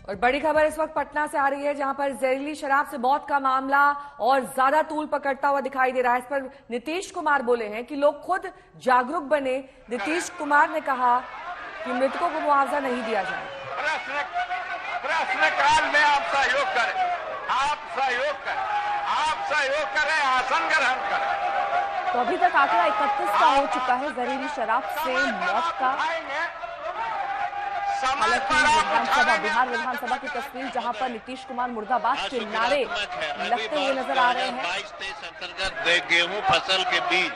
और बड़ी खबर इस वक्त पटना से आ रही है, जहां पर जहरीली शराब से मौत का मामला और ज्यादा तूल पकड़ता हुआ दिखाई दे रहा है। इस पर नीतीश कुमार बोले हैं कि लोग खुद जागरूक बने। नीतीश कुमार ने कहा कि मृतकों को मुआवजा नहीं दिया जाए। प्रश्नकाल में आप सहयोग करें, आप सहयोग करें, आसन ग्रहण करें। तो अभी तक आंकड़ा 31 का हो चुका है जहरीली शराब से मौत का। हालांकि विधानसभा, बिहार विधानसभा की तस्वीर जहां पर नीतीश कुमार मुर्दाबाद के नारे लगते हुए नजर आ रहे हैं। 22-23 अंतर्गत गेहूं फसल के बीज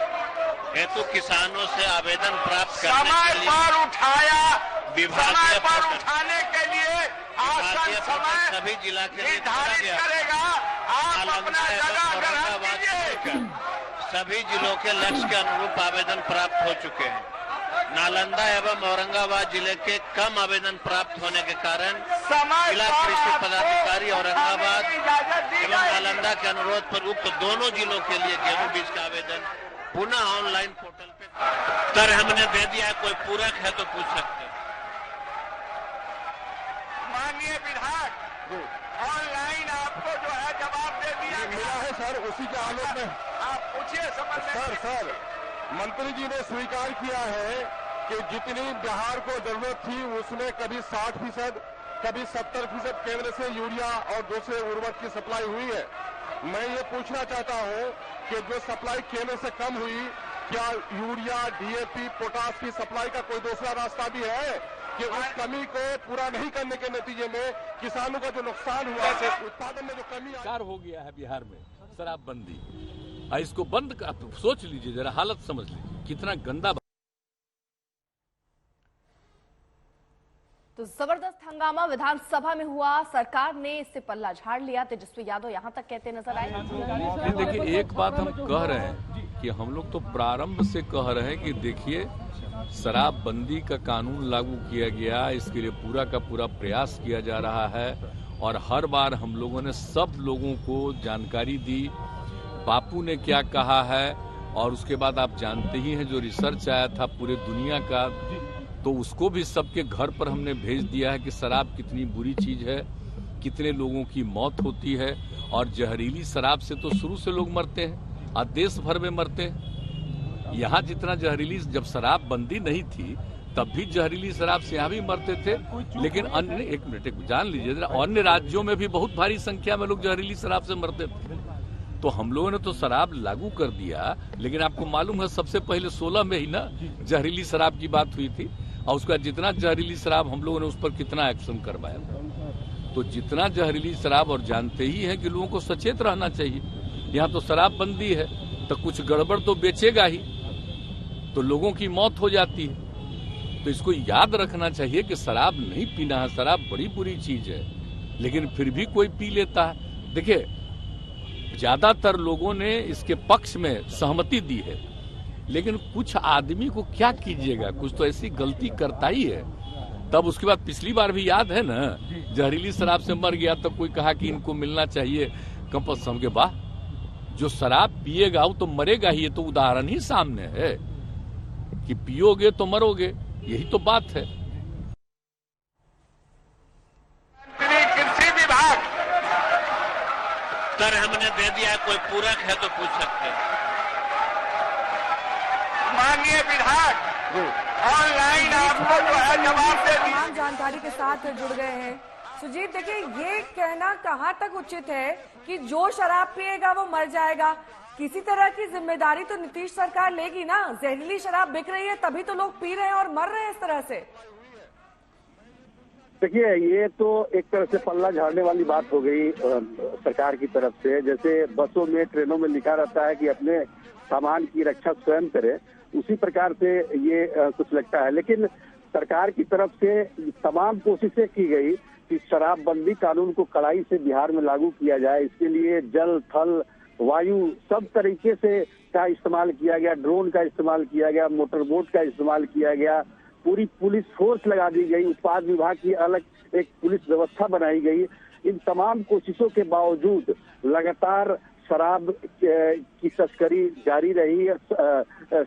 हेतु किसानों से आवेदन प्राप्त करने के लिए समय पर उठाने के लिए आसन समय सभी जिला के लिए निर्धारित करेगा। आप अपना जगह ग्रहण कीजिए। सभी जिलों के लक्ष्य के अनुरूप आवेदन प्राप्त हो चुके हैं। नालंदा एवं औरंगाबाद जिले के कम आवेदन प्राप्त होने के कारण जिला कृषि पदाधिकारी औरंगाबाद एवं नालंदा के अनुरोध पर उक्त दोनों जिलों के लिए गेहूं बीज का आवेदन पुनः ऑनलाइन पोर्टल पे तर हमने दे दिया है। कोई पूरक है तो पूछ सकते हैं। माननीय विधायक, ऑनलाइन आपको जो है जवाब दे दिया मिला है सर। उसी के आलोक में आप पूछिए समझ। सर मंत्री जी ने स्वीकार किया है कि जितनी बिहार को जरूरत थी उसमें कभी 60%, कभी 70% केंद्र से यूरिया और दूसरे उर्वरक की सप्लाई हुई है। मैं ये पूछना चाहता हूँ कि जो सप्लाई केंद्र से कम हुई, क्या यूरिया, डीएपी, पोटास की सप्लाई का कोई दूसरा रास्ता भी है कि उस कमी को पूरा नहीं करने के नतीजे में किसानों का जो नुकसान हुआ है, उत्पादन में जो कमी हो गया है बिहार में शराबबंदी। इसको बंद सोच लीजिए, जरा हालत समझ लीजिए कितना गंदा। तो जबरदस्त हंगामा विधानसभा में हुआ। सरकार ने इससे पल्ला झाड़ लिया। तेजस्वी यादव यहां तक कहते नजर आए। देखिए, एक बात हम कह रहे हैं कि हम लोग तो प्रारंभ से कह रहे हैं कि देखिए, शराबबंदी का कानून लागू किया गया, इसके लिए पूरा का पूरा प्रयास किया जा रहा है और हर बार हम लोगों ने सब लोगों को जानकारी दी। बापू ने क्या कहा है और उसके बाद आप जानते ही हैं जो रिसर्च आया था पूरे दुनिया का, तो उसको भी सबके घर पर हमने भेज दिया है कि शराब कितनी बुरी चीज है, कितने लोगों की मौत होती है। और जहरीली शराब से तो शुरू से लोग मरते हैं और देश भर में मरते हैं। यहाँ जितना जहरीली, जब शराब बंदी नहीं थी तब भी जहरीली शराब से यहाँ भी मरते थे, लेकिन अन्य, एक मिनट जान लीजिए, अन्य राज्यों में भी बहुत भारी संख्या में लोग जहरीली शराब से मरते थे। तो हम लोगों ने तो शराब लागू कर दिया, लेकिन आपको मालूम है सबसे पहले 16 में ही ना जहरीली शराब की बात हुई थी और उसका जितना जहरीली शराब हम लोगों ने उस पर कितना एक्शन करवाया। तो जितना जहरीली शराब, और जानते ही हैं कि लोगों को सचेत रहना चाहिए। यहाँ तो शराब बंदी है तो कुछ गड़बड़ तो बेचेगा ही, तो लोगों की मौत हो जाती है। तो इसको याद रखना चाहिए कि शराब नहीं पीना है। शराब बड़ी बुरी चीज है, लेकिन फिर भी कोई पी लेता है। देखिए, ज्यादातर लोगों ने इसके पक्ष में सहमति दी है, लेकिन कुछ आदमी को क्या कीजिएगा, कुछ तो ऐसी गलती करता ही है। तब उसके बाद पिछली बार भी याद है ना, जहरीली शराब से मर गया तो कोई कहा कि इनको मिलना चाहिए कंपल्सरी के। वाह, जो शराब पिएगा वो तो मरेगा ही। ये तो उदाहरण ही सामने है कि पियोगे तो मरोगे, यही तो बात है। कृषि विभाग तर हमने दे दिया है। कोई पूरक है तो पूछ सकते हैं। माननीय विधायक, ऑनलाइन आपको जो है जवाब दे दिया। तमाम जानकारी के साथ जुड़ गए हैं। सुजीत, देखिए, ये कहना कहाँ तक उचित है कि जो शराब पिएगा वो मर जाएगा? किसी तरह की जिम्मेदारी तो नीतीश सरकार लेगी ना। जहरीली शराब बिक रही है तभी तो लोग पी रहे हैं और मर रहे हैं इस तरह से। देखिए, ये तो एक तरह से पल्ला झाड़ने वाली बात हो गई सरकार की तरफ से। जैसे बसों में, ट्रेनों में लिखा रहता है कि अपने सामान की रक्षा स्वयं करें, उसी प्रकार से ये कुछ लगता है। लेकिन सरकार की तरफ से तमाम कोशिशें की गई कि शराबबंदी कानून को कड़ाई से बिहार में लागू किया जाए। इसके लिए जल, थल, वायु सब तरीके से का इस्तेमाल किया गया। ड्रोन का इस्तेमाल किया गया, मोटर बोट का इस्तेमाल किया गया, पूरी पुलिस फोर्स लगा दी गई, उत्पाद विभाग की अलग एक पुलिस व्यवस्था बनाई गई। इन तमाम कोशिशों के बावजूद लगातार शराब की तस्करी जारी रही,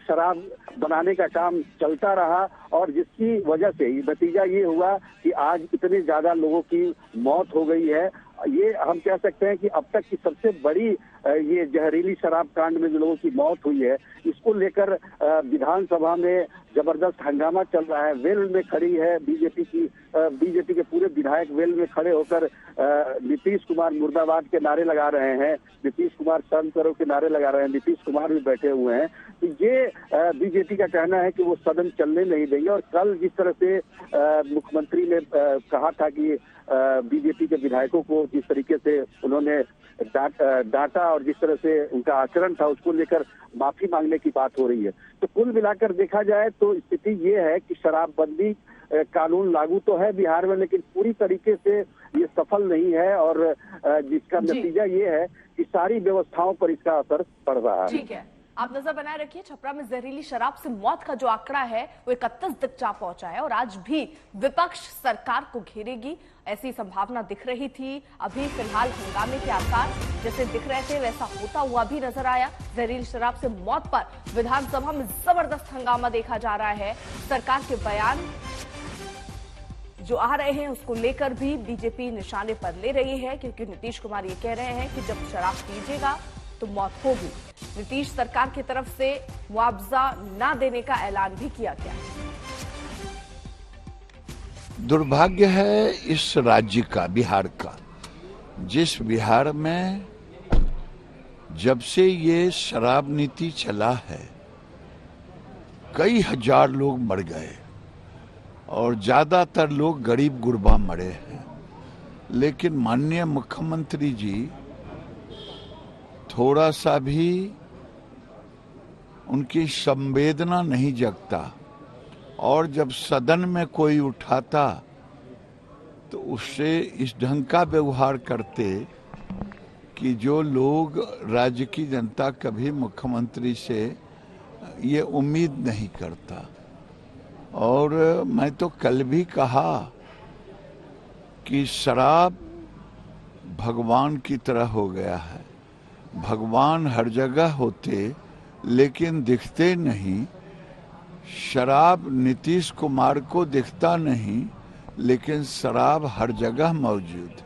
शराब बनाने का काम चलता रहा और जिसकी वजह से नतीजा ये हुआ कि आज इतने ज्यादा लोगों की मौत हो गई है। ये हम कह सकते हैं कि अब तक की सबसे बड़ी ये जहरीली शराब कांड में जो लोगों की मौत हुई है, इसको लेकर विधानसभा में जबरदस्त हंगामा चल रहा है। वेल में खड़ी है बीजेपी के पूरे विधायक वेल में खड़े होकर नीतीश कुमार मुर्दाबाद के नारे लगा रहे हैं, नीतीश कुमार शर्म करो के नारे लगा रहे हैं, नीतीश कुमार भी बैठे हुए हैं। तो ये बीजेपी का कहना है कि वो सदन चलने नहीं देंगे। और कल जिस तरह से मुख्यमंत्री ने कहा था कि बीजेपी के विधायकों को जिस तरीके से उन्होंने डांटा और जिस तरह से उनका आचरण था, उसको लेकर माफी मांगने की बात हो रही है। तो कुल मिलाकर देखा जाए तो स्थिति ये है कि शराबबंदी कानून लागू तो है बिहार में, लेकिन पूरी तरीके से ये सफल नहीं है और जिसका नतीजा ये है कि सारी व्यवस्थाओं पर इसका असर पड़ रहा है। ठीक है, आप नजर बनाए रखिए। छपरा में जहरीली शराब से मौत का जो आंकड़ा है वो 31 तक जा पहुंचा है और आज भी विपक्ष सरकार को घेरेगी ऐसी संभावना दिख रही थी। अभी फिलहाल हंगामे के आसार जैसे दिख रहे थे वैसा होता हुआ भी नजर आया। जहरीली शराब से मौत पर विधानसभा में जबरदस्त हंगामा देखा जा रहा है। सरकार के बयान जो आ रहे हैं उसको लेकर भी बीजेपी निशाने पर ले रही है, क्योंकि नीतीश कुमार ये कह रहे हैं कि जब शराब पीजिएगा तो मौत होगी। नीतीश सरकार की तरफ से मुआवजा न देने का ऐलान भी किया गया। दुर्भाग्य है इस राज्य का, बिहार का, जिस बिहार में जब से ये शराब नीति चला है कई हजार लोग मर गए और ज्यादातर लोग गरीब गुरबा मरे हैं। लेकिन माननीय मुख्यमंत्री जी थोड़ा सा भी उनकी संवेदना नहीं जगता और जब सदन में कोई उठाता तो उससे इस ढंग का व्यवहार करते कि जो लोग राज्य की जनता कभी मुख्यमंत्री से ये उम्मीद नहीं करता। और मैं तो कल भी कहा कि शराब भगवान की तरह हो गया है। भगवान हर जगह होते लेकिन दिखते नहीं। शराब नीतीश कुमार को दिखता नहीं लेकिन शराब हर जगह मौजूद है।